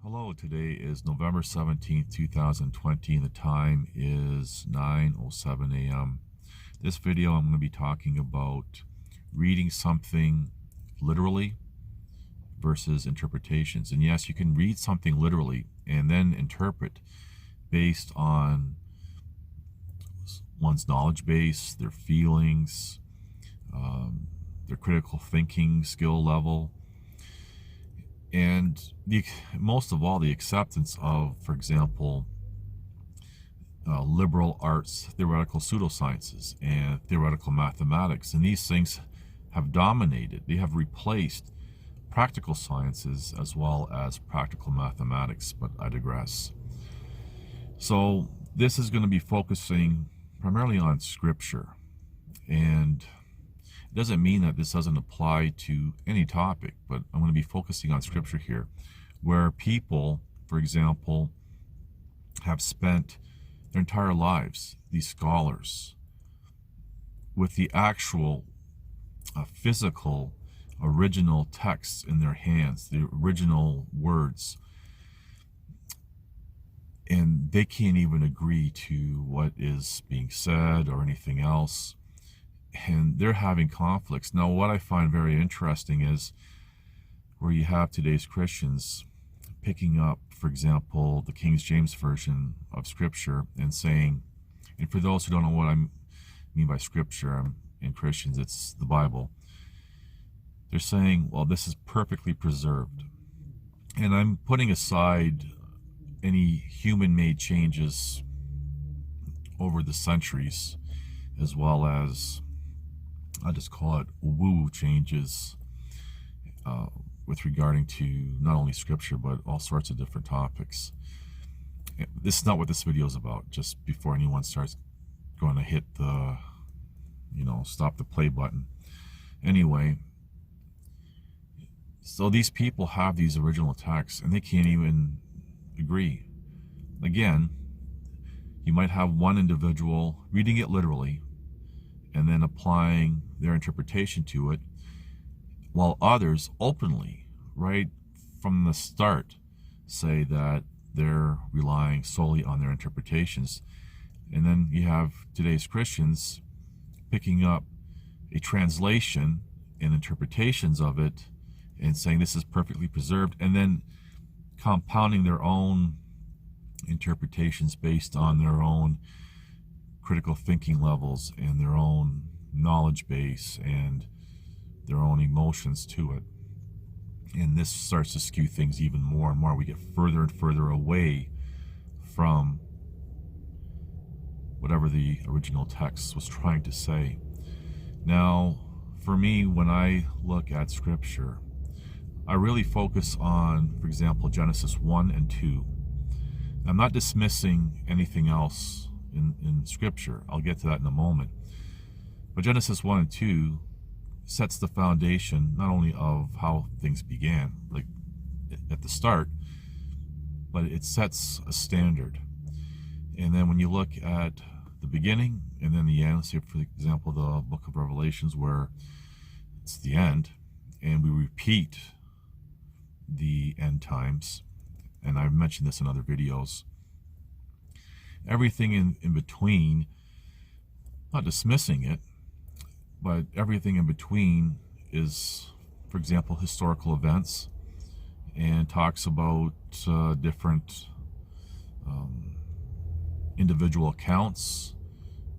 Hello, today is November 17th, 2020, and the time is 9:07 a.m. This video I'm going to be talking about reading something literally versus interpretations. And yes, you can read something literally and then interpret based on one's knowledge base, their feelings, their critical thinking skill level, and most of all, the acceptance of, for example, liberal arts, theoretical pseudosciences, and theoretical mathematics. And these things have dominated. They have replaced practical sciences as well as practical mathematics, but I digress. So this is going to be focusing primarily on scripture. And it doesn't mean that this doesn't apply to any topic, but I'm going to be focusing on scripture here, where people, for example, have spent their entire lives, these scholars, with the actual physical original texts in their hands, the original words, and they can't even agree to what is being said or anything else. And they're having conflicts. Now, what I find very interesting is where you have today's Christians picking up, for example, the King James Version of Scripture and saying, and for those who don't know what I mean by Scripture, in Christians, it's the Bible. They're saying, well, this is perfectly preserved. And I'm putting aside any human-made changes over the centuries, as well as, I just call it woo changes with regarding to not only scripture but all sorts of different topics. This is not what this video is about, just before anyone starts going to hit the stop the play button. Anyway, so these people have these original texts and they can't even agree. Again, you might have one individual reading it literally and then applying their interpretation to it, while others openly, right from the start, say that they're relying solely on their interpretations. And then you have today's Christians picking up a translation and interpretations of it and saying this is perfectly preserved, and then compounding their own interpretations based on their own critical thinking levels and their own knowledge base and their own emotions to it. And this starts to skew things even more and more. We get further and further away from whatever the original text was trying to say. Now, for me, when I look at scripture, I really focus on, for example, Genesis 1 and 2. I'm not dismissing anything else in scripture. I'll get to that in a moment. But Genesis 1 and 2 sets the foundation not only of how things began, like at the start, but it sets a standard. And then when you look at the beginning and then the end, say for example the book of Revelations, where it's the end and we repeat the end times, and I've mentioned this in other videos, everything in between, not dismissing it, but everything in between is, for example, historical events, and talks about different individual accounts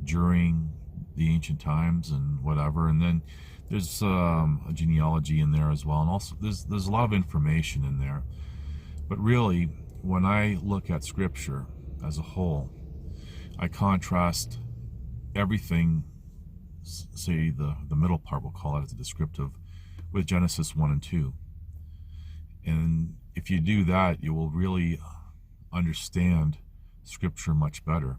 during the ancient times and whatever. And then there's a genealogy in there as well, and also there's a lot of information in there. But really, when I look at scripture as a whole, I contrast everything, say the middle part, we'll call it as a descriptive, with Genesis 1 and 2. And if you do that, you will really understand scripture much better.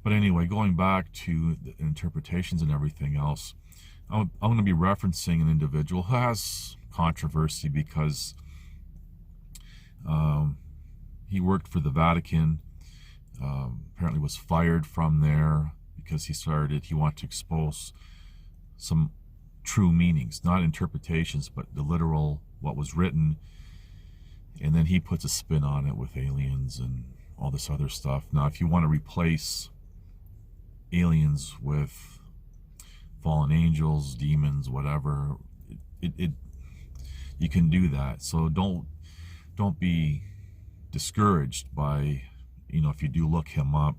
But anyway, going back to the interpretations and everything else, I'm going to be referencing an individual who has controversy because he worked for the Vatican, apparently was fired from there because he wanted to expose some true meanings, not interpretations, but the literal, what was written And then he puts a spin on it with aliens and all this other stuff. Now, if you want to replace aliens with fallen angels, demons, whatever, you can do that. So don't be discouraged by, if you do look him up.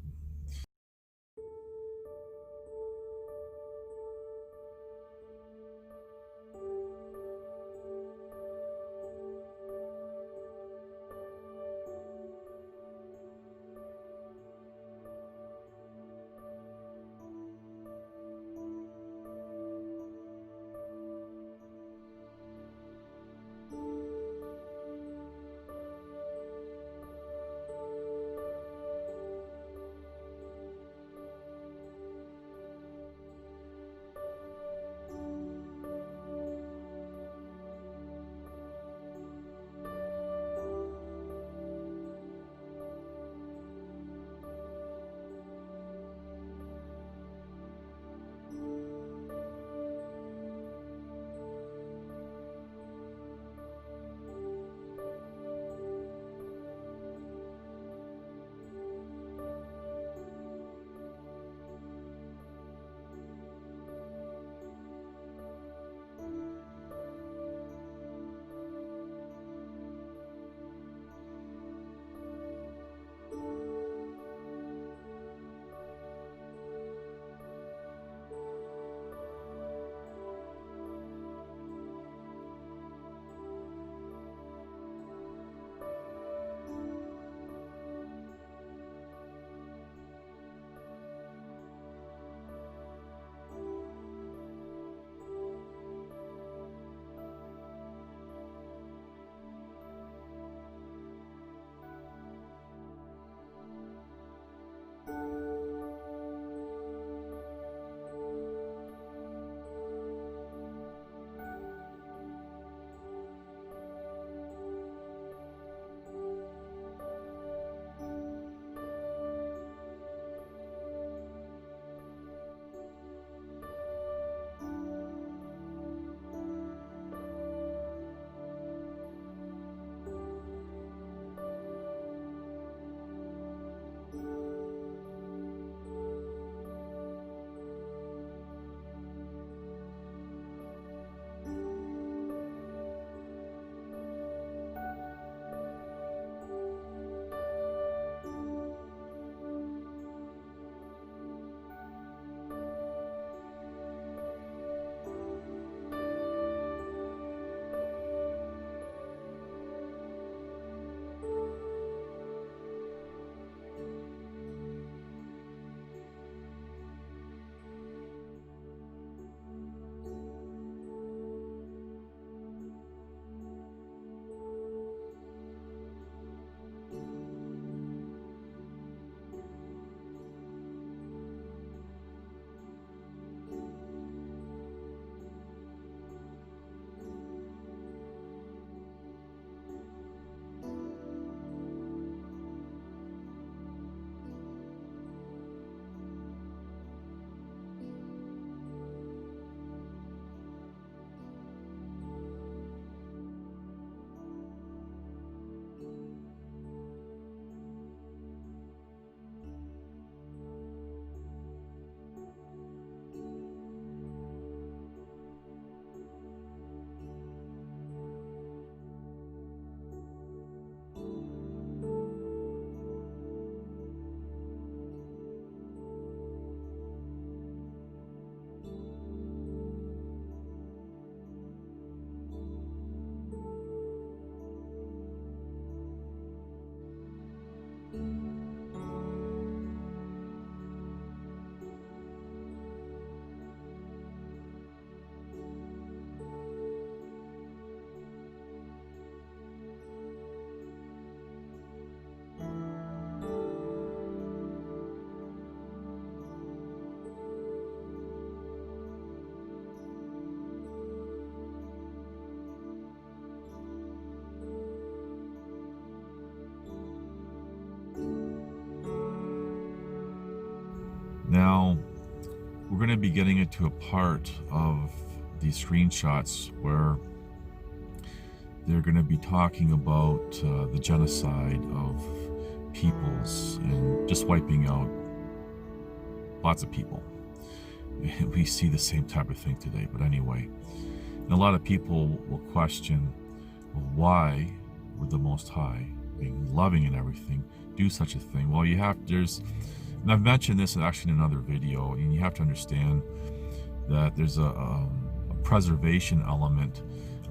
Now, we're going to be getting into a part of these screenshots where they're going to be talking about the genocide of peoples and just wiping out lots of people. We see the same type of thing today, but anyway. And a lot of people will question, well, why would the Most High, being loving and everything, do such a thing? Well, and I've mentioned this actually in another video, and you have to understand that there's a preservation element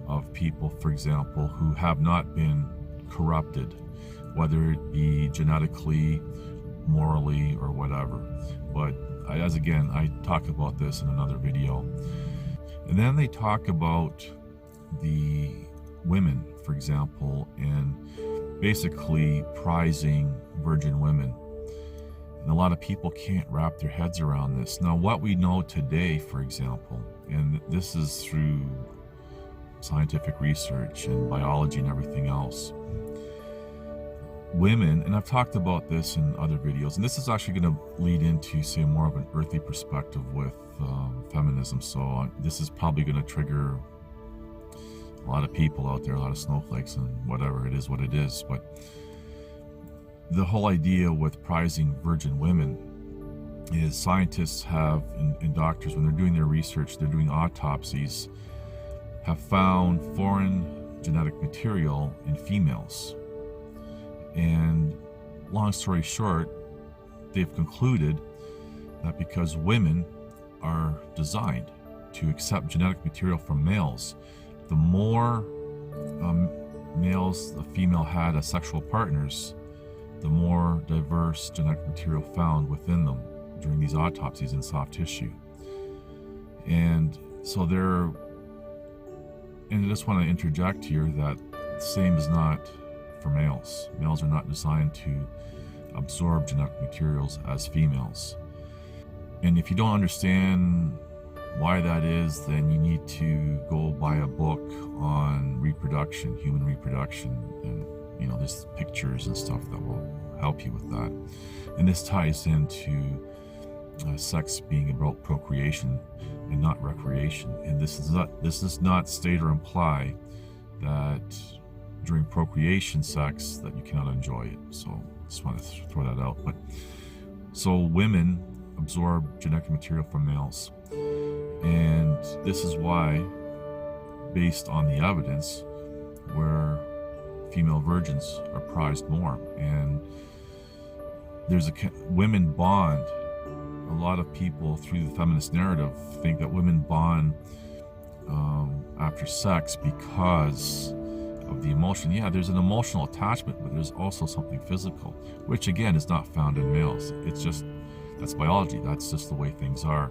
of people, for example, who have not been corrupted, whether it be genetically, morally, or whatever. But I talk about this in another video. And then they talk about the women, for example, and basically prizing virgin women. And a lot of people can't wrap their heads around this. Now, what we know today, for example, and this is through scientific research and biology and everything else, women, and I've talked about this in other videos, and this is actually going to lead into, say, more of an earthly perspective with feminism. So this is probably going to trigger a lot of people out there, a lot of snowflakes, and whatever, it is what it is. But the whole idea with prizing virgin women is scientists have, and doctors, when they're doing their research, they're doing autopsies, have found foreign genetic material in females. And long story short, they've concluded that because women are designed to accept genetic material from males, the more males the female had as sexual partners, the more diverse genetic material found within them during these autopsies in soft tissue. And so and I just want to interject here that the same is not for males. Males are not designed to absorb genetic materials as females. And if you don't understand why that is, then you need to go buy a book on reproduction, human reproduction, and there's pictures and stuff that will help you with that. And this ties into sex being about procreation and not recreation. And this does not state or imply that during procreation sex that you cannot enjoy it. So just want to throw that out. But so women absorb genetic material from males, and this is why, based on the evidence, where female virgins are prized more. And there's women bond. A lot of people through the feminist narrative think that women bond after sex because of the emotion. Yeah, there's an emotional attachment, but there's also something physical, which again is not found in males. It's just, that's biology. That's just the way things are.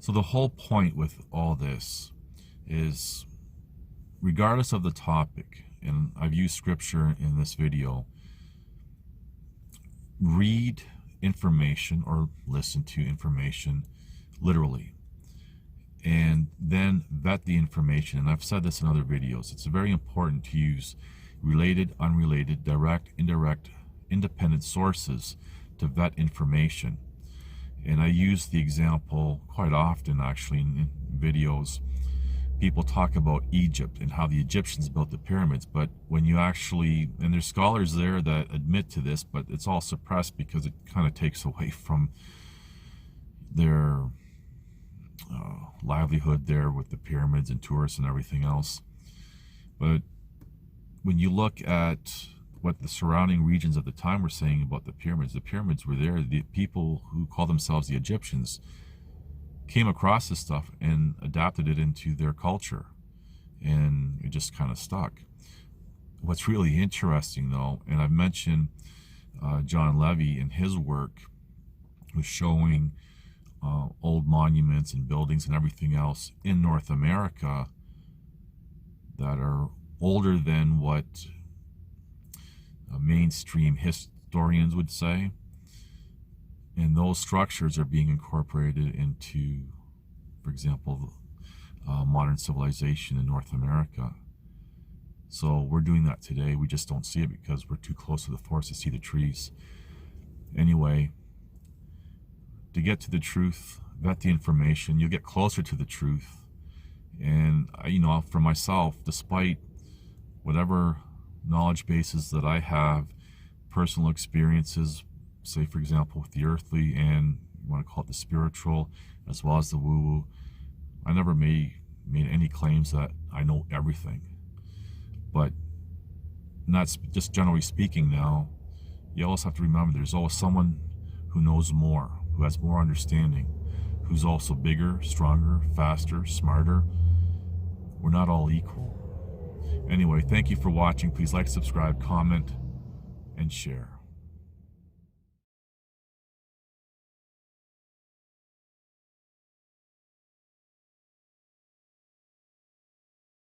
So the whole point with all this is, regardless of the topic, and I've used scripture in this video, read information or listen to information literally, and then vet the information. And I've said this in other videos. It's very important to use related, unrelated, direct, indirect, independent sources to vet information. And I use the example quite often, actually, in videos. People talk about Egypt and how the Egyptians built the pyramids, but when you actually, and there's scholars there that admit to this, but it's all suppressed because it kind of takes away from their livelihood there with the pyramids and tourists and everything else. But when you look at what the surrounding regions at the time were saying about the pyramids were there. The people who call themselves the Egyptians came across this stuff and adapted it into their culture, and it just kind of stuck. What's really interesting, though, and I've mentioned John Levy in his work, was showing old monuments and buildings and everything else in North America that are older than what mainstream historians would say, and those structures are being incorporated into, for example, modern civilization in North America. So we're doing that today. We just don't see it because we're too close to the forest to see the trees. Anyway, to get to the truth, vet the information. You'll get closer to the truth. And for myself, despite whatever knowledge bases that I have, personal experiences, say for example with the earthly and you want to call it the spiritual, as well as the woo-woo, I never made any claims that I know everything. But that's just generally speaking. Now, you always have to remember there's always someone who knows more, who has more understanding, who's also bigger, stronger, faster, smarter. We're not all equal. Anyway, thank you for watching. Please like, subscribe, comment, and share.